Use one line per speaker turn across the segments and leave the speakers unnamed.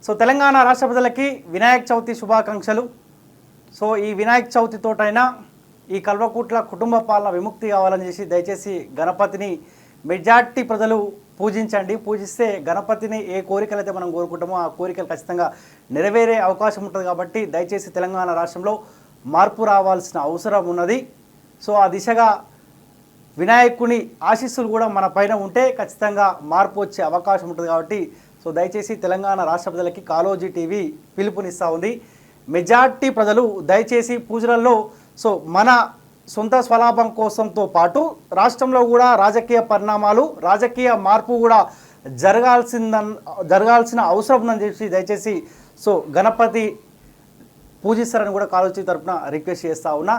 So Telangana రాష్ట్ర ప్రజలకి వినాయక చవితి శుభాకాంక్షలు. సో ఈ వినాయక చవితి తోటైనా ఈ కల్వకుట్ల కుటుంబ పాలన విముక్తి కావాలని చేసి దయచేసి గణపతిని మెజార్టీ ప్రజలు పూజించండి. పూజిస్తే గణపతిని ఏ కోరికలు అయితే మనం కోరుకుంటామో ఆ కోరికలు ఖచ్చితంగా నెరవేరే అవకాశం ఉంటుంది. కాబట్టి దయచేసి తెలంగాణ రాష్ట్రంలో మార్పు రావాల్సిన అవసరం ఉన్నది. సో ఆ దిశగా వినాయకుని ఆశీస్సులు కూడా మన పైన ఉంటే ఖచ్చితంగా మార్పు వచ్చే అవకాశం ఉంటుంది. కాబట్టి సో దయచేసి తెలంగాణ రాష్ట్ర ప్రజలకి కాలోజీ టీవీ పిలుపునిస్తూ ఉంది. మెజార్టీ ప్రజలు దయచేసి పూజలలో సో మన సొంత స్వలాభం కోసంతో పాటు రాష్ట్రంలో కూడా రాజకీయ పరిణామాలు రాజకీయ మార్పు కూడా జరగాల్సిన అవసరం ఉందని చెప్పి దయచేసి సో గణపతి పూజిస్తారని కూడా కాలోజీ తరఫున రిక్వెస్ట్ చేస్తూ ఉన్నా.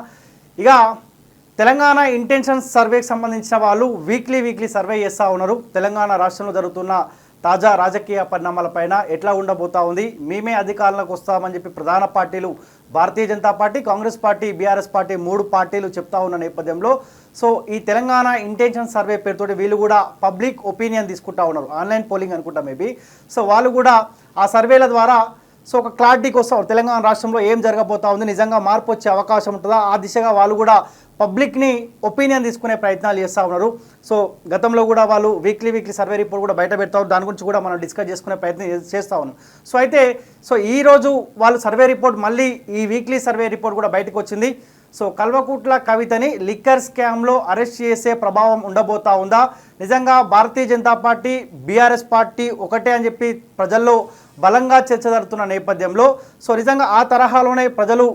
ఇక తెలంగాణ ఇంటెన్షన్స్ సర్వేకి సంబంధించిన వాళ్ళు వీక్లీ సర్వే చేస్తూ ఉన్నారు. తెలంగాణ రాష్ట్రంలో జరుగుతున్న తాజా రాజకీయ పరిణామాలపైన ఎట్లా ఉండబోతా ఉంది, మేమే అధికారంలోకి వస్తామని చెప్పి ప్రధాన పార్టీలు Bharatiya Janata party, Congress party, BRS party 3 పార్టీలు చెప్తా ఉన్న నేపథ్యంలో సో ఈ తెలంగాణ ఇంటెన్షన్ సర్వే పేరుతోటి వీళ్ళు కూడా పబ్లిక్ ఒపీనియన్ తీసుకుంటా ఉన్నారు. ఆన్లైన్ పోలింగ్ అనుకుంటా మేబీ. సో వాళ్ళు కూడా ఆ సర్వేల ద్వారా సో ఒక క్లారిటీకి వస్తారు తెలంగాణ రాష్ట్రంలో ఏం జరగబోతా ఉంది, నిజంగా మార్పు వచ్చే అవకాశం ఉంటుందా, ఆ దిశగా వాళ్ళు కూడా పబ్లిక్ని ఒపీనియన్ తీసుకునే ప్రయత్నాలు చేస్తూ ఉన్నారు. సో గతంలో కూడా వాళ్ళు వీక్లీ సర్వే రిపోర్ట్ కూడా బయట పెడతారు. దాని గురించి కూడా మనం డిస్కస్ చేసుకునే ప్రయత్నం చేస్తూ ఉన్నాం. సో అయితే సో ఈరోజు వాళ్ళు సర్వే రిపోర్ట్ మళ్ళీ ఈ వీక్లీ సర్వే రిపోర్ట్ కూడా బయటకు వచ్చింది. సో కల్వకుట్ల కవితని లిక్కర్ స్కామ్లో అరెస్ట్ చేసే ప్రభావం ఉండబోతా ఉందా, నిజంగా భారతీయ జనతా పార్టీ బీఆర్ఎస్ పార్టీ ఒకటే అని చెప్పి ప్రజల్లో బలంగా చర్చ జరుగుతున్న నేపథ్యంలో సో నిజంగా ఆ తరహాలోనే ప్రజలు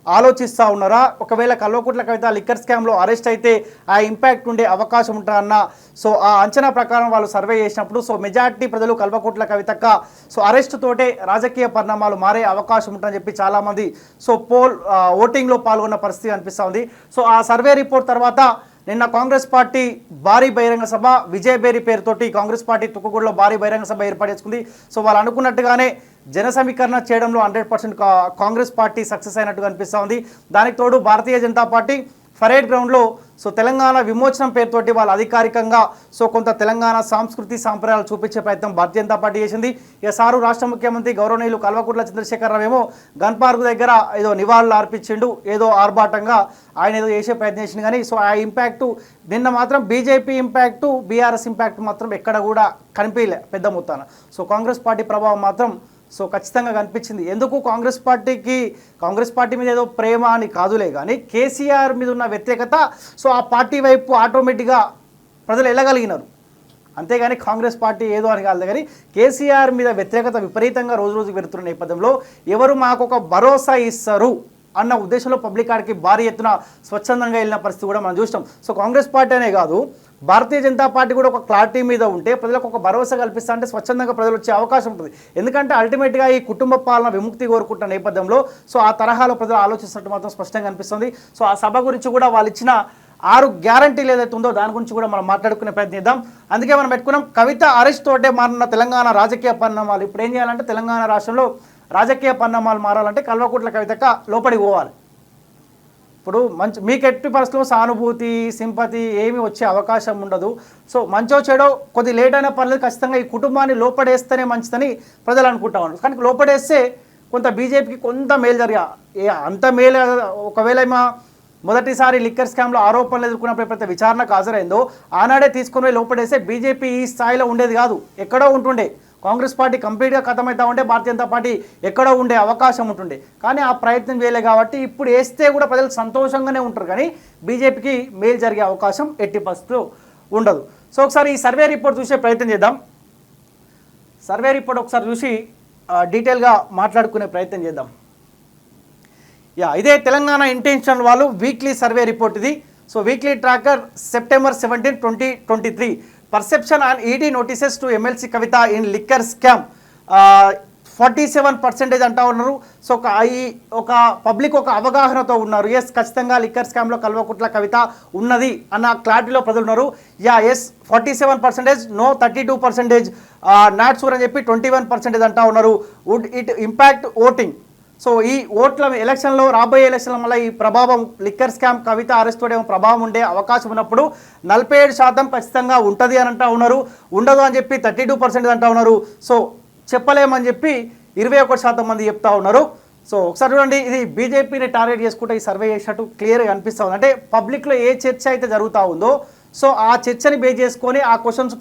ఆలోచిస్తూ ఉన్నారా, ఒకవేళ కల్వకుట్ల కవిత లిక్కర్ స్కామ్లో అరెస్ట్ అయితే ఆ ఇంపాక్ట్ ఉండే అవకాశం ఉంటుందన్న సో ఆ అంచనా ప్రకారం వాళ్ళు సర్వే చేసినప్పుడు సో మెజార్టీ ప్రజలు కల్వకుట్ల కవితక్క సో అరెస్ట్ తోటే రాజకీయ పరిణామాలు మారే అవకాశం ఉంటుందని చెప్పి చాలామంది సో ఓటింగ్లో పాల్గొన్న పరిస్థితి అనిపిస్తూ ఉంది. సో ఆ సర్వే రిపోర్ట్ తర్వాత నిన్న కాంగ్రెస్ పార్టీ భారీ బహిరంగ సభ విజయబేరి పేరుతోటి కాంగ్రెస్ పార్టీ తుక్కుగూడలో భారీ బహిరంగ సభ ఏర్పాటు చేసుకుంది. సో వాళ్ళు అనుకున్నట్టుగానే జన సమీకరణ చేయడంలో 100% కాంగ్రెస్ పార్టీ సక్సెస్ అయినట్టుగా అనిపిస్తూ ఉంది. దానికి తోడు భారతీయ జనతా పార్టీ పరేడ్ గ్రౌండ్లో సో తెలంగాణ విమోచనం పేరుతోటి వాళ్ళు అధికారికంగా సో కొంత తెలంగాణ సంస్కృతి సాంప్రదాయాలు చూపించే ప్రయత్నం భారతీయ జనతా పార్టీ చేసింది. ఇక సారు రాష్ట్ర ముఖ్యమంత్రి గౌరవనీయులు కల్వకుట్ల చంద్రశేఖరరావు ఏమో గన్ పార్క్ దగ్గర ఏదో నివాళులు అర్పించిండు, ఏదో ఆర్భాటంగా ఆయన ఏదో చేసే ప్రయత్నం చేసింది. కానీ సో ఆ ఇంపాక్టు నిన్న మాత్రం బీజేపీ ఇంపాక్టు బీఆర్ఎస్ ఇంపాక్ట్ మాత్రం ఎక్కడ కూడా కనిపించలే పెద్ద మొత్తాన. సో కాంగ్రెస్ పార్టీ ప్రభావం మాత్రం సో ఖచ్చితంగా కనిపించింది. ఎందుకు కాంగ్రెస్ పార్టీ మీద ఏదో ప్రేమ అని కాదులే, కానీ కేసీఆర్ మీద ఉన్న వ్యతిరేకత సో ఆ పార్టీ వైపు ఆటోమేటిక్గా ప్రజలు వెళ్ళగలిగినారు. అంతేగాని కాంగ్రెస్ పార్టీ ఏదో అని కాదు, కానీ కేసీఆర్ మీద వ్యతిరేకత విపరీతంగా రోజుకు పెరుగుతున్న నేపథ్యంలో ఎవరు మాకు ఒక భరోసా ఇస్తారు అన్న ఉద్దేశంలో పబ్లిక్ ఆడికి భారీ ఎత్తున స్వచ్ఛందంగా వెళ్ళిన పరిస్థితి కూడా మనం చూస్తాం. సో కాంగ్రెస్ పార్టీ అనే కాదు, భారతీయ జనతా పార్టీ కూడా ఒక క్లారిటీ మీద ఉంటే ప్రజలకు ఒక భరోసా కల్పిస్తా అంటే స్వచ్ఛందంగా ప్రజలు వచ్చే అవకాశం ఉంటుంది. ఎందుకంటే అల్టిమేట్గా ఈ కుటుంబ పాలన విముక్తి కోరుకుంటున్న నేపథ్యంలో సో ఆ తరహాలో ప్రజలు ఆలోచిస్తున్నట్టు మాత్రం స్పష్టంగా అనిపిస్తుంది. సో ఆ సభ గురించి కూడా వాళ్ళు ఇచ్చిన 6 గ్యారంటీలు ఏదైతే ఉందో దాని గురించి కూడా మనం మాట్లాడుకునే ప్రయత్నిద్దాం. అందుకే మనం పెట్టుకున్నాం కవిత అరెస్ట్ తోటే మారిన తెలంగాణ రాజకీయ పరిణామాలు. ఇప్పుడు ఏం చేయాలంటే తెలంగాణ రాష్ట్రంలో రాజకీయ పరిణామాలు మారాలంటే కల్వకుట్ల కవితక లోపలికి పోవాలి. ఇప్పుడు మీకు ఎట్టి పరిస్థితుల్లో సానుభూతి సింపతి ఏమీ వచ్చే అవకాశం ఉండదు. సో మంచో చెడో కొద్ది లేట్ అయినా పర్లేదు, ఖచ్చితంగా ఈ కుటుంబాన్ని లోపడేస్తేనే మంచిదని ప్రజలు అనుకుంటా ఉన్నారు. కానీ లోపడేస్తే కొంత బీజేపీకి కొంత మేలు అంత మేలు. ఒకవేళ మొదటిసారి లిక్కర్ స్కామ్లో ఆరోపణలు ఎదుర్కొన్నప్పుడు ఎప్పుడైతే విచారణకు హాజరైందో ఆనాడే తీసుకుని లోపడేస్తే బీజేపీ ఈ స్థాయిలో ఉండేది కాదు, ఎక్కడో ఉంటుండే. కాంగ్రెస్ పార్టీ కంప్లీట్గా ఖతమవుతా ఉంటే భారతీయ జనతా పార్టీ ఎక్కడో ఉండే అవకాశం ఉంటుండే. కానీ ఆ ప్రయత్నం చేయలే కాబట్టి ఇప్పుడు వేస్తే కూడా ప్రజలు సంతోషంగానే ఉంటారు, కానీ బీజేపీకి మేలు జరిగే అవకాశం ఎట్టి పరిస్థితుల్లో ఉండదు. సో ఒకసారి ఈ సర్వే రిపోర్ట్ చూసే ప్రయత్నం చేద్దాం. సర్వే రిపోర్ట్ ఒకసారి చూసి డీటెయిల్గా మాట్లాడుకునే ప్రయత్నం చేద్దాం. ఇదే తెలంగాణ ఇంటెన్షన్ వాళ్ళు వీక్లీ సర్వే రిపోర్ట్ ఇది. So weekly tracker September 17, 2023 perception and ED notices to MLC Kavitha in liquor scam 47% అంటా ఉన్నారు. సో ఒక పబ్లిక్ ఒక అవగాహనతో ఉన్నారు. ఎస్ ఖచ్చితంగా లిక్కర్ స్కామ్లో కల్వకుట్ల కవిత ఉన్నది అన్న క్లారిటీలో ప్రజలు ఉన్నారు. ఎస్ 47%, నో 32%, నాట్ షూర్ అని చెప్పి 21% అంటా ఉన్నారు. Would it impact voting. So ఈ ఓట్ల ఎలక్షన్లో రాబోయే ఎలక్షన్ల వల్ల ఈ ప్రభావం లిక్కర్ స్కామ్ కవిత అరెస్ట్ తోడే ప్రభావం ఉండే అవకాశం ఉన్నప్పుడు 47% ఖచ్చితంగా ఉంటుంది అని అంటా ఉన్నారు. ఉండదు అని చెప్పి 32% అంటా ఉన్నారు. సో చెప్పలేమని చెప్పి 21% మంది చెప్తా ఉన్నారు. సో ఒకసారి చూడండి, ఇది బీజేపీని టార్గెట్ చేసుకుంటే ఈ సర్వే చేసినట్టు క్లియర్గా అనిపిస్తూ ఉంది. అంటే పబ్లిక్లో ఏ చర్చ అయితే జరుగుతూ ఉందో సో ఆ చర్చని బేస్ చేసుకొని ఆ క్వశ్చన్స్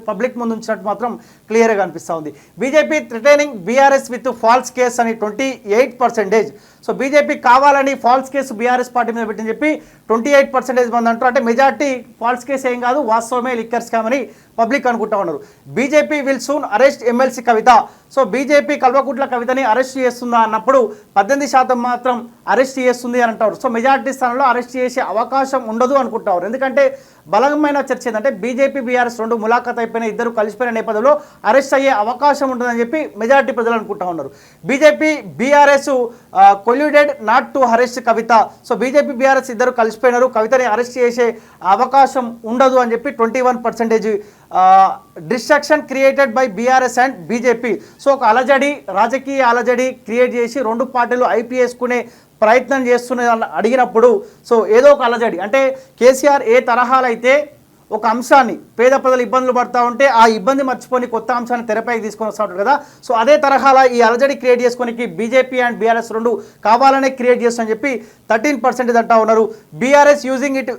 పబ్లిక్ ముందు ఉంచినట్టు మాత్రం క్లియర్గా అనిపిస్తూ ఉంది. BJP retaining BRS with false case అని 28%. సో బీజేపీ కావాలని ఫాల్స్ కేసు బీఆర్ఎస్ పార్టీ మీద పెట్టని చెప్పి 28% మంది అంటారు. అంటే మెజార్టీ ఫాల్స్ కేసు ఏం కాదు, వాస్తవమే లిక్కర్ స్కామ్ అని పబ్లిక్ అనుకుంటా ఉన్నారు. BJP will soon arrest MLC Kavitha. So BJP Kalvakuntla కవితని అరెస్ట్ చేస్తుందా అన్నప్పుడు 18% మాత్రం అరెస్ట్ చేస్తుంది అని అంటారు. సో మెజార్టీ స్థానంలో అరెస్ట్ చేసే అవకాశం ఉండదు అనుకుంటారు. ఎందుకంటే బలమైన చర్చ ఏంటంటే బీజేపీ బీఆర్ఎస్ రెండు ములాఖాత్ అయిపోయిన, ఇద్దరు కలిసిపోయిన నేపథ్యంలో అరెస్ట్ అయ్యే అవకాశం ఉంటుందని చెప్పి మెజార్టీ ప్రజలు అనుకుంటా ఉన్నారు. BJP BRS colluded not to arrest Kavitha. So BJP BRS ఇద్దరు కలిసిపోయినారు, కవితని అరెస్ట్ చేసే అవకాశం ఉండదు అని చెప్పి 21% distraction created by BRS and BJP. So ఒక అలజడి, రాజకీయ అలజడి క్రియేట్ చేసి రెండు పార్టీలు ఐపీఎస్కునే ప్రయత్నం చేస్తున్న అడిగినప్పుడు సో ఏదో ఒక అలజడి, అంటే కేసీఆర్ ఏ తరహాలో అయితే ఒక అంశాన్ని పేద ప్రజలు ఇబ్బందులు పడతా ఉంటే ఆ ఇబ్బంది మర్చిపోని కొత్త అంశాన్ని తెరపైకి తీసుకొని వస్తూ ఉంటారు కదా. సో అదే తరహాలో ఈ అలజడి క్రియేట్ చేసుకోనికి బీజేపీ అండ్ బీఆర్ఎస్ రెండు కావాలనే క్రియేట్ చేస్తామని చెప్పి 13% అంటా ఉన్నారు. BRS using it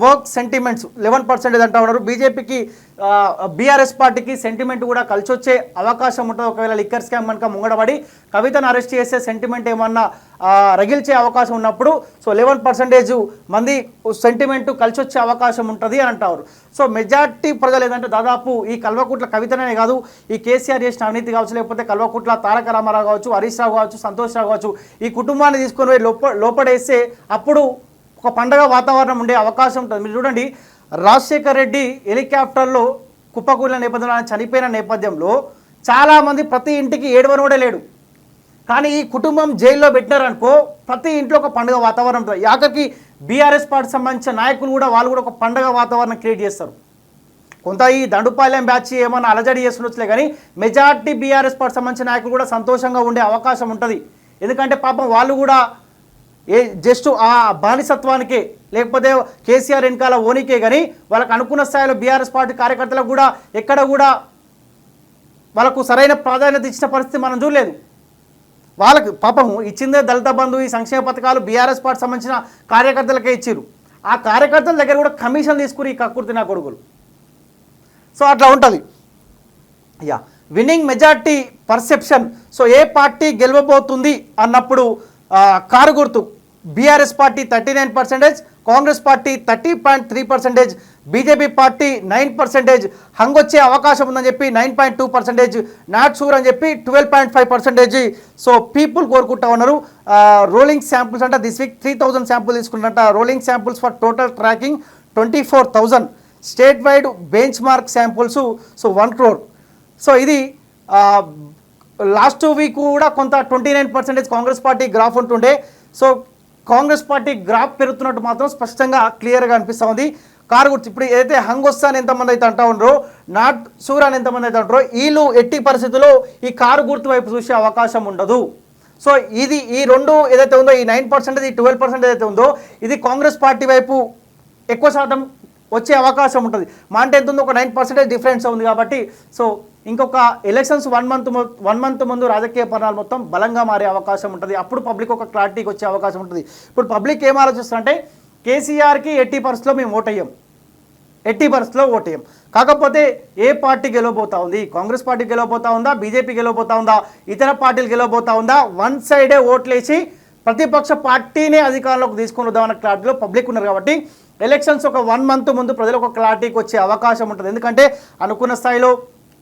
work sentiments 11% అంటా ఉన్నారు. బీజేపీకి బీఆర్ఎస్ పార్టీకి సెంటిమెంట్ కూడా కలిసి వచ్చే అవకాశం ఉంటుంది. ఒకవేళ లిక్కర్ స్కామ్ కనుక ముంగడబడి కవితను అరెస్ట్ చేసే సెంటిమెంట్ ఏమన్నా రగిల్చే అవకాశం ఉన్నప్పుడు సో 11% మంది సెంటిమెంట్ కలిసి వచ్చే అవకాశం ఉంటుంది అని అంటారు. సో మెజార్టీ ప్రజలు ఏంటంటే దాదాపు ఈ కల్వకుట్ల కవితనే కాదు, ఈ కేసీఆర్ చేసిన అవినీతి కావచ్చు, లేకపోతే కల్వకుట్ల తారక రామారావు కావచ్చు, హరీష్ రావు కావచ్చు, సంతోష్ రావు కావచ్చు, ఈ కుటుంబాన్ని తీసుకొని పోయి లోపడేస్తే అప్పుడు ఒక పండగ వాతావరణం ఉండే అవకాశం ఉంటుంది. మీరు చూడండి, రాజశేఖర్ రెడ్డి హెలికాప్టర్లో కుప్పకూలిన నేపథ్యంలో, ఆయన చనిపోయిన నేపథ్యంలో చాలామంది ప్రతి ఇంటికి ఏడవనోడే లేడు. కానీ ఈ కుటుంబం జైల్లో పెట్టినారనుకో ప్రతి ఇంట్లో ఒక పండుగ వాతావరణం ఉంటుంది. ఆఖరికి బీఆర్ఎస్ పార్టీ సంబంధించిన నాయకులు కూడా వాళ్ళు కూడా ఒక పండుగ వాతావరణం క్రియేట్ చేస్తారు. కొంత ఈ దండుపాలెం బ్యాచ్ ఏమన్నా అలజడి చేస్తుండొచ్చులే, కానీ మెజార్టీ బీఆర్ఎస్ పార్టీ సంబంధించిన నాయకులు కూడా సంతోషంగా ఉండే అవకాశం ఉంటుంది. ఎందుకంటే పాపం వాళ్ళు కూడా జస్ట్ ఆ బానిసత్వానికే లేకపోతే కేసీఆర్ వెనకాల ఓనికే, కానీ వాళ్ళకు అనుకున్న స్థాయిలో బీఆర్ఎస్ పార్టీ కార్యకర్తలకు కూడా ఎక్కడ కూడా వాళ్ళకు సరైన ప్రాధాన్యత ఇచ్చిన పరిస్థితి మనం చూడలేదు. వాళ్ళకి పాపం ఇచ్చిందే దళిత బంధు, ఈ సంక్షేమ పథకాలు బీఆర్ఎస్ పార్టీ సంబంధించిన కార్యకర్తలకే ఇచ్చారు. ఆ కార్యకర్తల దగ్గర కూడా కమిషన్ తీసుకుని ఈ కక్కుర్తి నా కొడుకులు. సో అట్లా ఉంటుంది. Yeah winning majority perception. So ఏ పార్టీ గెలవబోతుంది అన్నప్పుడు కారు గుర్తు BRS party 39%, Congress party 30.3%, BJP party 9%, hung వచ్చే అవకాశం ఉందని చెప్పి 9.2%, నాట్ షూర్ అని చెప్పి 12.5%. సో పీపుల్ కోరుకుంటా ఉన్నారు. రోలింగ్ శాంపుల్స్ అంటే దిస్ వీక్ 3000 శాంపుల్ తీసుకున్నట్ట. Rolling samples for total tracking 24,000. State wide benchmark samples so 1 crore. So ఇది లాస్ట్ వీక్ కూడా కొంత 29% కాంగ్రెస్ పార్టీ గ్రాఫ్ ఉంటుండే. సో కాంగ్రెస్ పార్టీ గ్రాఫ్ పెరుగుతున్నట్టు మాత్రం స్పష్టంగా క్లియర్గా అనిపిస్తూ ఉంది. కారు గుర్తు ఇప్పుడు ఏదైతే హంగ్ వస్తాను ఎంతమంది అయితే అంటా ఉన్నారో, నాట్ షూర్ అని ఎంతమంది అయితే అంటారో, వీళ్ళు ఎట్టి పరిస్థితుల్లో ఈ కారు గుర్తు వైపు చూసే అవకాశం ఉండదు. సో ఇది ఈ రెండు ఏదైతే ఉందో, ఈ 9%, ఈ 12% ఏదైతే ఉందో, ఇది కాంగ్రెస్ పార్టీ వైపు ఎక్కువ శాతం వచ్చే అవకాశం ఉంటుంది. మా అంటే ఎంత ఉందో ఒక 9% డిఫరెన్స్ ఉంది. కాబట్టి సో ఇంకొక ఎలక్షన్స్ 1 month ముందు రాజకీయ పరిణామాలు మొత్తం బలంగా మారే అవకాశం ఉంటుంది. అప్పుడు పబ్లిక్ ఒక క్లారిటీకి వచ్చే అవకాశం ఉంటుంది. ఇప్పుడు పబ్లిక్ ఏం ఆలోచిస్తుందంటే కేసీఆర్కి ఎట్టి పరిస్థితిలో మేము ఓటేయం, ఎట్టి పరిస్థితిలో ఓటేయం. కాకపోతే ఏ పార్టీ గెలవబోతా ఉంది? కాంగ్రెస్ పార్టీ గెలవబోతా ఉందా, బీజేపీ గెలవబోతా ఉందా, ఇతర పార్టీలు గెలవబోతా ఉందా? వన్ సైడే ఓట్లేసి ప్రతిపక్ష పార్టీనే అధికారంలోకి తీసుకొని వద్దామన్న క్లారిటీలో పబ్లిక్ ఉన్నారు. కాబట్టి ఎలక్షన్స్ ఒక 1 month ముందు ప్రజలకు ఒక క్లారిటీకి వచ్చే అవకాశం ఉంటుంది. ఎందుకంటే అనుకున్న స్థాయిలో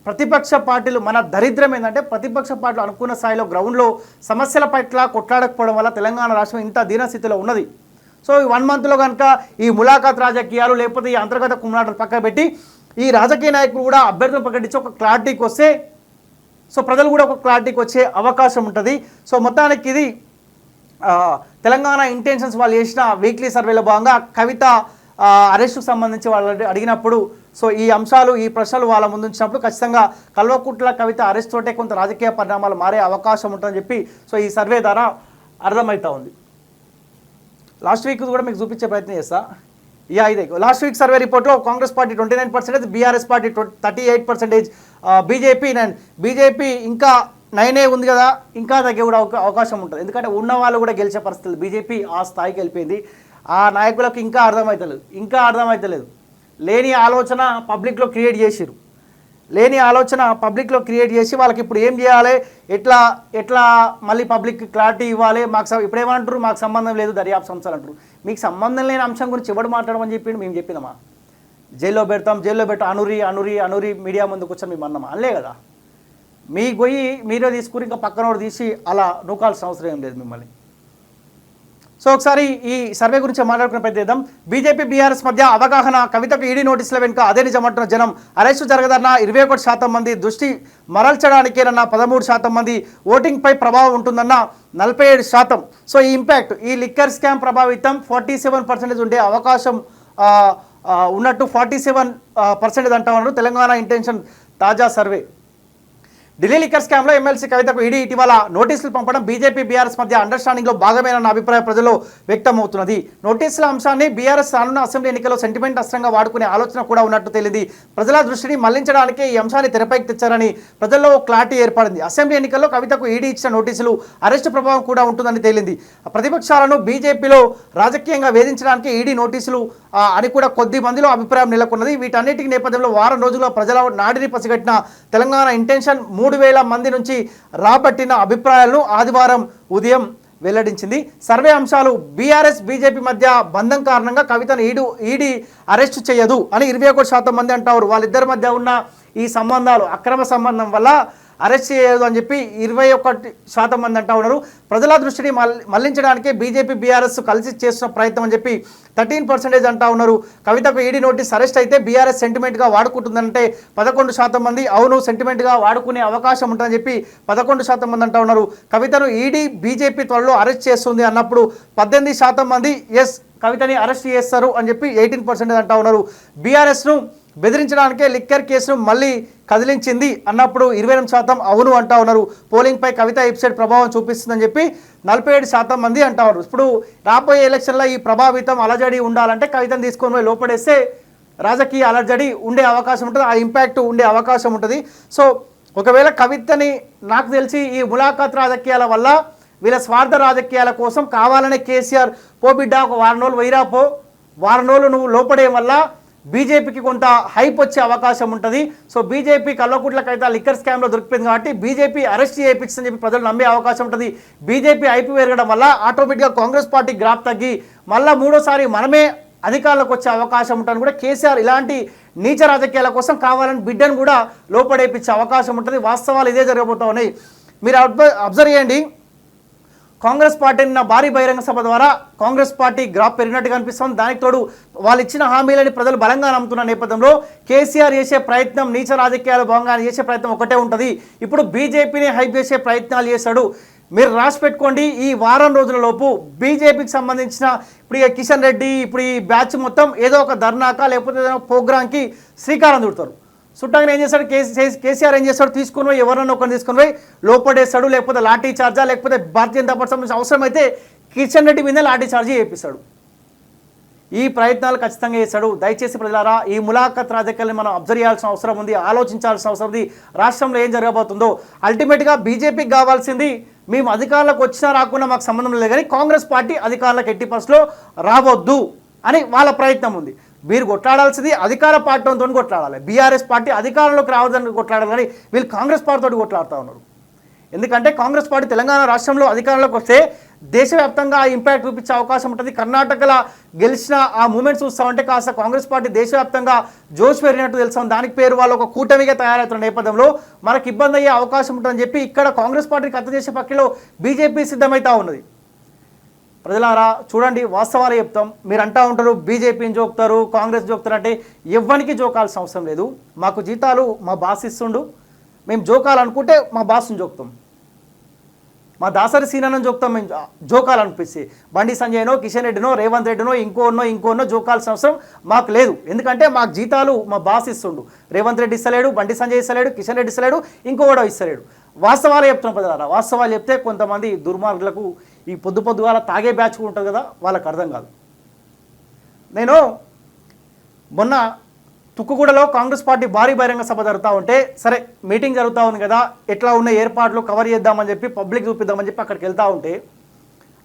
ప్రతిపక్ష పార్టీలు, మన దరిద్రం ఏంటంటే ప్రతిపక్ష పార్టీలు అనుకున్న స్థాయిలో గ్రౌండ్లో సమస్యల పట్ల కొట్లాడకపోవడం వల్ల తెలంగాణ రాష్ట్రం ఇంత దీనస్థితిలో ఉన్నది. సో ఈ 1 monthలో కనుక ఈ ములాఖాత్ రాజకీయాలు లేకపోతే ఈ అంతర్గత కుమ్ములాటలు పక్క పెట్టి ఈ రాజకీయ నాయకులు కూడా అభ్యర్థులు ప్రకటించి ఒక క్లారిటీకి వస్తే సో ప్రజలు కూడా ఒక క్లారిటీకి వచ్చే అవకాశం ఉంటుంది. సో మొత్తానికి ఇది తెలంగాణ ఇంటెన్షన్స్ వాళ్ళు చేసిన వీక్లీ సర్వేలో భాగంగా కవిత అరెస్టుకు సంబంధించి వాళ్ళు అడిగినప్పుడు సో ఈ అంశాలు, ఈ ప్రశ్నలు వాళ్ళ ముందు ఉంచినప్పుడు ఖచ్చితంగా కల్వకుట్ల కవిత అరెస్ట్ తోటే కొంత రాజకీయ పరిణామాలు మారే అవకాశం ఉంటుందని చెప్పి సో ఈ సర్వే ద్వారా అర్థమవుతా ఉంది. లాస్ట్ వీక్ కూడా మీకు చూపించే ప్రయత్నం చేస్తా. ఇదే లాస్ట్ వీక్ సర్వే రిపోర్ట్లో Congress party 29%, BRS party 38%, BJP ఇంకా 9A ఉంది కదా, ఇంకా తగ్గే కూడా అవకాశం ఉంటుంది. ఎందుకంటే ఉన్న వాళ్ళు కూడా గెలిచే పరిస్థితులు, బీజేపీ ఆ స్థాయికి వెళ్ళిపోయింది. ఆ నాయకులకు ఇంకా అర్థమవుతలేదు. లేని ఆలోచన పబ్లిక్లో క్రియేట్ చేసి వాళ్ళకి ఇప్పుడు ఏం చేయాలి, ఎట్లా మళ్ళీ పబ్లిక్ క్లారిటీ ఇవ్వాలి. ఇప్పుడేమంటారు, మాకు సంబంధం లేదు దర్యాప్తు సంస్థలు అంటారు. మీకు సంబంధం లేని అంశం గురించి ఎవడు మాట్లాడమని చెప్పిండు? మేము చెప్పినామా? జైల్లో పెట్టాం అనురి మీడియా ముందుకు వచ్చాం మేము అన్నామా? అనలే కదా. మీ గొయ్యి మీరే తీసుకుని ఇంకా పక్కనోడు తీసి అలా నూకాల్సిన అవసరం ఏం లేదు మిమ్మల్ని. సో ఒకసారి ఈ సర్వే గురించి మాట్లాడుకునే ప్రయత్నిద్దాం. బీజేపీ బీఆర్ఎస్ మధ్య అవగాహన, కవితకు ఈడీ నోటీసుల వెనుక అదే నిజమంటున్న జనం, అరెస్టు జరగదన్న 21% మంది, దృష్టి మరల్చడానికేనన్న 13% మంది, ఓటింగ్పై ప్రభావం ఉంటుందన్న 47%. సో ఈ ఇంపాక్ట్, ఈ లిక్కర్ స్కామ్ ప్రభావితం 47% ఉండే అవకాశం ఉన్నట్టు 47% అంటా ఉన్నారు తెలంగాణ ఇంటెన్షన్ తాజా సర్వే. ఢిల్లీ లిక్కర్ స్కామ్లో ఎమ్మెల్సీ కవితకు ఈడీ ఇటీవల నోటీసులు పంపడం బీజేపీ బీఆర్ఎస్ మధ్య అండర్స్టాండింగ్లో భాగమేనన్న అభిప్రాయం ప్రజల్లో వ్యక్తమవుతున్నది. నోటీసుల అంశాన్ని బీఆర్ఎస్ రానున్న అసెంబ్లీ ఎన్నికల్లో సెంటిమెంట్ అస్త్రంగా వాడుకునే ఆలోచన కూడా ఉన్నట్టు తేలింది. ప్రజల దృష్టిని మళ్లించడానికే ఈ అంశాన్ని తెరపైకి తెచ్చారని ప్రజల్లో క్లారిటీ ఏర్పడింది. అసెంబ్లీ ఎన్నికల్లో కవితకు ఈడీ ఇచ్చిన నోటీసులు అరెస్టు ప్రభావం కూడా ఉంటుందని తేలింది. ప్రతిపక్షాలను బీజేపీలో రాజకీయంగా వేధించడానికి ఈడీ నోటీసులు అని కూడా కొద్ది మందిలో అభిప్రాయం నెలకొన్నది. వీటన్నిటికీ నేపథ్యంలో వారం రోజుల్లో ప్రజల నాడిని పసిగట్టిన తెలంగాణ ఇంటెన్షన్ 3,000 మంది నుంచి రాబట్టిన అభిప్రాయాలను ఆదివారం ఉదయం వెల్లడించింది. సర్వే అంశాలు, బీఆర్ఎస్ బీజేపీ మధ్య బంధం కారణంగా కవితను ఈడీ అరెస్టు చేయదు అని 21% మంది అంటారు. వాళ్ళిద్దరి మధ్య ఉన్న ఈ సంబంధాలు అక్రమ సంబంధం వల్ల అరెస్ట్ చేయదు అని చెప్పి 21% మంది అంటా ఉన్నారు. ప్రజల దృష్టిని మళ్లించడానికే బీజేపీ బీఆర్ఎస్ కలిసి చేస్తున్న ప్రయత్నం అని చెప్పి 13% అంటా ఉన్నారు. కవితకు ఈడీ నోటీస్ అరెస్ట్ అయితే బీఆర్ఎస్ సెంటిమెంట్గా వాడుకుంటుందంటే 11% మంది అవును సెంటిమెంట్గా వాడుకునే అవకాశం ఉంటుందని చెప్పి 11% మంది అంటా ఉన్నారు. కవితను ఈడీ బీజేపీ త్వరలో అరెస్ట్ చేస్తుంది అన్నప్పుడు 18% మంది ఎస్ కవితని అరెస్ట్ చేస్తారు అని చెప్పి 18% అంటా ఉన్నారు. బీఆర్ఎస్ను బెదిరించడానికే లిక్కర్ కేసును మళ్ళీ కదిలించింది అన్నప్పుడు 28% అవును అంటా ఉన్నారు. పోలింగ్పై కవిత వెబ్సైట్ ప్రభావం చూపిస్తుందని చెప్పి 47% మంది అంటా ఉన్నారు. ఇప్పుడు రాబోయే ఎలక్షన్లో ఈ ప్రభావితం అలజడి ఉండాలంటే కవితను తీసుకొని పోయి లోపడేస్తే రాజకీయ అలజడి ఉండే అవకాశం ఉంటుంది, ఆ ఇంపాక్ట్ ఉండే అవకాశం ఉంటుంది. సో ఒకవేళ కవితని నాకు తెలిసి ఈ ములాఖాత్ రాజకీయాల వల్ల వీళ్ళ స్వార్థ రాజకీయాల కోసం కావాలనే కేసీఆర్ బిడ్డ ఒక వారం రోజులు వైరాపో, వారం రోజులు నువ్వు లోపడే వల్ల బీజేపీకి కొంత హైప్ వచ్చే అవకాశం ఉంటుంది. సో బీజేపీ కల్వకుట్లకైతే లిక్కర్ స్కామ్లో దొరికిపోయింది కాబట్టి బీజేపీ అరెస్ట్ చేయించిందని చెప్పి ప్రజలు నమ్మే అవకాశం ఉంటుంది. బీజేపీ హైప్ పెరగడం వల్ల ఆటోమేటిక్గా కాంగ్రెస్ పార్టీ గ్రాఫ్ తగ్గి మళ్ళీ మూడోసారి మనమే అధికారంలోకి వచ్చే అవకాశం ఉంటుంది. కూడా కేసీఆర్ ఇలాంటి నీచ రాజకీయాల కోసం కావాలని బిడ్డను కూడా లోపడేపించే అవకాశం ఉంటుంది. వాస్తవాలు ఇదే జరగబోతా ఉన్నాయి. మీరు అబ్జర్వ్ చేయండి. కాంగ్రెస్ పార్టీ నిన్న భారీ బహిరంగ సభ ద్వారా కాంగ్రెస్ పార్టీ గ్రాఫ్ పెరిగినట్టుగా అనిపిస్తుంది. దానికి తోడు వాళ్ళు ఇచ్చిన హామీలని ప్రజలు బలంగా నమ్ముతున్న నేపథ్యంలో కేసీఆర్ చేసే ప్రయత్నం, నీచ రాజకీయాలు భాగంగా చేసే ప్రయత్నం ఒకటే ఉంటుంది. ఇప్పుడు బీజేపీని హైప్ చేసే ప్రయత్నాలు చేశాడు. మీరు రాసి పెట్టుకోండి, ఈ వారం రోజుల లోపు బీజేపీకి సంబంధించిన ఇప్పుడు కిషన్ రెడ్డి ఇప్పుడు ఈ బ్యాచ్ మొత్తం ఏదో ఒక ధర్నాక లేకపోతే ఏదైనా ప్రోగ్రాంకి శ్రీకారం చుడతారు. చుట్టాగా ఏం చేస్తాడు కేసీఆర్ ఏం చేస్తాడు, తీసుకుని పోయి ఎవరన్నా ఒకరిని తీసుకుని పోయి లోపడేస్తాడు, లేకపోతే లాఠీ చార్జా, లేకపోతే భారతీయ జనతా పార్టీ సంబంధించిన అవసరమైతే కిషన్ రెడ్డి మీద లాఠీ చార్జీ చేపిస్తాడు. ఈ ప్రయత్నాలు ఖచ్చితంగా చేస్తాడు. దయచేసి ప్రజలారా, ఈ ములాఖత్ రాజకీయాన్ని మనం అబ్జర్వ్ చేయాల్సిన అవసరం ఉంది, ఆలోచించాల్సిన అవసరం ఉంది. రాష్ట్రంలో ఏం జరగబోతుందో అల్టిమేట్గా బీజేపీకి కావాల్సింది మేము అధికారంలోకి వచ్చినా రాకుండా మాకు సంబంధం లేదు, కానీ కాంగ్రెస్ పార్టీ అధికారంలోకి ఎట్టి పరిస్థితిలో రావద్దు అని వాళ్ళ ప్రయత్నం ఉంది. మీరు కొట్లాడాల్సింది అధికార పార్టీతో కొట్లాడాలి. బీఆర్ఎస్ పార్టీ అధికారంలోకి రావద్దని కొట్లాడాలి, కానీ వీళ్ళు కాంగ్రెస్ పార్టీతో కొట్లాడుతూ ఉన్నారు. ఎందుకంటే కాంగ్రెస్ పార్టీ తెలంగాణ రాష్ట్రంలో అధికారంలోకి వస్తే దేశవ్యాప్తంగా ఆ ఇంపాక్ట్ చూపించే అవకాశం ఉంటుంది. కర్ణాటకలో గెలిచిన ఆ మూమెంట్స్ చూస్తామంటే కాస్త కాంగ్రెస్ పార్టీ దేశవ్యాప్తంగా జోష్ పెరిగినట్టు తెలుస్తాం. దానికి పేరు వాళ్ళు ఒక కూటమిగా తయారవుతున్న నేపథ్యంలో మనకు ఇబ్బంది అయ్యే అవకాశం ఉంటుందని చెప్పి ఇక్కడ కాంగ్రెస్ పార్టీకి అర్థం చేసే పక్కలో బీజేపీ సిద్ధమవుతూ ఉన్నది. ప్రజలారా చూడండి, వాస్తవాలు చెప్తాం. మీరు అంటూ ఉంటారు బీజేపీని జోకుతారు, కాంగ్రెస్ జోకుతారు అంటే ఎవ్వరికి జోకాల్సిన అవసరం లేదు. మాకు జీతాలు మా బాస్ ఇస్తుండు, మేము జోకాలనుకుంటే మా బాస్ని జోకుతాం, మా దాసరి సీనని జోకుతాం. మేము జోకాలనిపిస్తే బండి సంజయ్నో, కిషన్ రెడ్డినో, రేవంత్ రెడ్డినో, ఇంకోనో జోకాల్సిన అవసరం మాకు లేదు. ఎందుకంటే మాకు జీతాలు మా బాస్ ఇస్తుండు. రేవంత్ రెడ్డి ఇస్తలేడు, బండి సంజయ్ ఇస్తలేడు, కిషన్ రెడ్డి ఇస్తలేడు, ఇంకోడో ఇస్తలేడు. వాస్తవాలు చెప్తున్నాం ప్రజలారా. వాస్తవాలు చెప్తే కొంతమంది దుర్మార్గులకు ఈ పొద్దుగాల తాగే బ్యాచ్ ఉంటుంది కదా, వాళ్ళకి అర్థం కాదు. నేను మొన్న తుక్కుగూడలో కాంగ్రెస్ పార్టీ భారీ బహిరంగ సభ జరుగుతూ ఉంటే సరే మీటింగ్ జరుగుతూ ఉంది కదా, ఎట్లా ఉన్న ఏర్పాట్లు కవర్ చేద్దామని చెప్పి పబ్లిక్ చూపిద్దామని చెప్పి అక్కడికి వెళ్తూ ఉంటే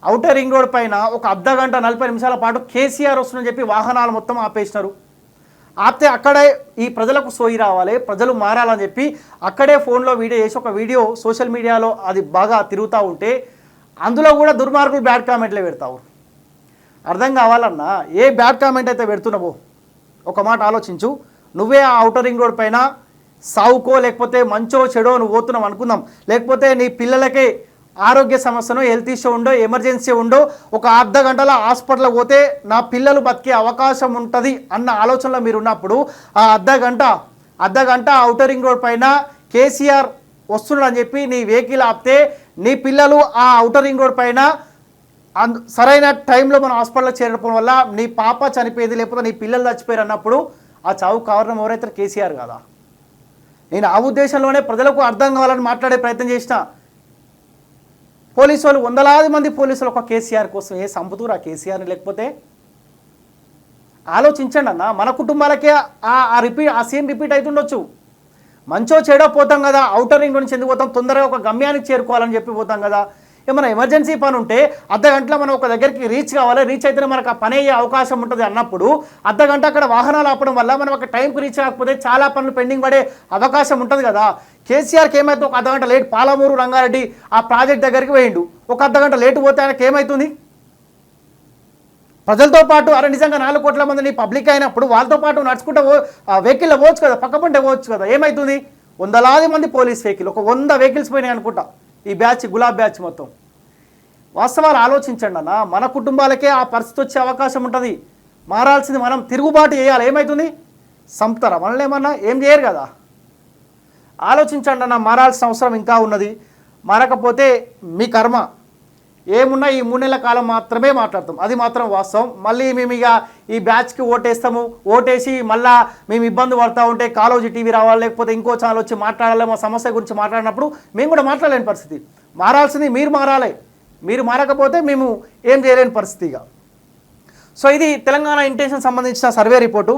ఔటర్ రింగ్ రోడ్ పైన ఒక అర్ధ గంట 40 నిమిషాల పాటు కేసీఆర్ వస్తుందని చెప్పి వాహనాలు మొత్తం ఆపేసినారు. ఆపితే అక్కడే ఈ ప్రజలకు సోయి రావాలి, ప్రజలు మారాలని చెప్పి అక్కడే ఫోన్లో వీడియో చేసి ఒక వీడియో సోషల్ మీడియాలో అది బాగా తిరుగుతూ ఉంటే అందులో కూడా దుర్మార్గులు బ్యాడ్ కామెంట్లే పెడతావు. అర్థం కావాలన్నా ఏ బ్యాడ్ కామెంట్ అయితే పెడుతున్నావో ఒక మాట ఆలోచించు. నువ్వే ఆ ఔటర్ రింగ్ రోడ్ పైన సావుకో లేకపోతే మంచో చెడో నువ్వు పోతున్నావు అనుకుందాం, లేకపోతే నీ పిల్లలకి ఆరోగ్య సమస్యనో హెల్త్ ఇష్యూ ఉండో ఎమర్జెన్సీ ఉండో ఒక అర్ధ గంటల హాస్పిటల్కి పోతే నా పిల్లలు బతికే అవకాశం ఉంటుంది అన్న ఆలోచనలో మీరు ఉన్నప్పుడు ఆ అర్ధ గంట ఔటర్ రింగ్ రోడ్ పైన కేసీఆర్ వస్తున్నాడు అని చెప్పి నీ వెహికల్ ఆపితే నీ పిల్లలు ఆ ఔటర్ రింగ్ రోడ్ పైన సరైన టైంలో మనం హాస్పిటల్లో చేరడం వల్ల నీ పాప చనిపోయేది లేకపోతే నీ పిల్లలు చచ్చిపోయారు అన్నప్పుడు ఆ చావు కారణం ఎవరైతే కేసీఆర్ కదా. నేను ఆ ఉద్దేశంలోనే ప్రజలకు అర్థం కావాలని మాట్లాడే ప్రయత్నం చేసిన. పోలీసు వాళ్ళు వందలాది మంది పోలీసులు ఒక కేసీఆర్ కోసం ఏ సంపుతూరు ఆ కేసీఆర్ని, లేకపోతే ఆలోచించండి అన్న. మన కుటుంబాలకే ఆ సీన్ రిపీట్ అవుతుండొచ్చు. మంచో చెడో పోతాం కదా, ఔటర్ రింగ్ నుంచి ఎందుకు పోతాం, తొందరగా ఒక గమ్యానికి చేరుకోవాలని చెప్పి పోతాం కదా. ఏమైనా ఎమర్జెన్సీ పని ఉంటే అర్ధ గంటలో మనం ఒక దగ్గరికి రీచ్ కావాలి, రీచ్ అయితేనే మనకు ఆ పని అయ్యే అవకాశం ఉంటుంది అన్నప్పుడు అర్ధ గంట అక్కడ వాహనాలు ఆపడం వల్ల మనం ఒక టైంకి రీచ్ కాకపోతే చాలా పనులు పెండింగ్ పడే అవకాశం ఉంటుంది కదా. కేసీఆర్కి ఏమైతే ఒక అర్ధ గంట లేట్ పాలమూరు రంగారెడ్డి ఆ ప్రాజెక్ట్ దగ్గరికి పోయిండు, ఒక అర్ధ గంట లేటు పోతే ఆయనకి ఏమవుతుంది? ప్రజలతో పాటు అరే నిజంగా 4 కోట్ల మందిని పబ్లిక్ అయినప్పుడు వాళ్ళతో పాటు నడుచుకుంటే వెహికల్లో పోవచ్చు కదా, పక్క పంటే పోవచ్చు కదా. ఏమవుతుంది? వందలాది మంది పోలీస్ వెహికల్, ఒక 100 వెహికల్స్ పోయినాయి అనుకుంటా ఈ బ్యాచ్, గులాబ్ బ్యాచ్ మొత్తం. వాస్తవాలు ఆలోచించండి అన్న. మన కుటుంబాలకే ఆ పరిస్థితి వచ్చే అవకాశం ఉంటుంది. మారాల్సింది మనం, తిరుగుబాటు చేయాలి. ఏమవుతుంది? సంపుతారా మనల్ని? ఏమన్నా ఏం చేయరు కదా. ఆలోచించండి అన్న. మారాల్సిన అవసరం ఇంకా ఉన్నది. మారకపోతే మీ కర్మ. ఏమున్నా ఈ 3 నెలల కాలం మాత్రమే మాట్లాడతాం, అది మాత్రం వాస్తవం. మళ్ళీ మేము ఇక ఈ బ్యాచ్కి ఓటేస్తాము, ఓటేసి మళ్ళీ మేము ఇబ్బంది పడుతూ ఉంటే కాలోజీ టీవీ రావాలి లేకపోతే ఇంకో ఛానల్ వచ్చి మాట్లాడాలి, మా సమస్య గురించి మాట్లాడినప్పుడు మేము కూడా మాట్లాడలేని పరిస్థితి. మారాల్సింది మీరు మారాలి. మీరు మారకపోతే మేము ఏం చేయలేని పరిస్థితిగా. సో ఇది తెలంగాణ ఇంటెన్షన్ సంబంధించిన సర్వే రిపోర్టు.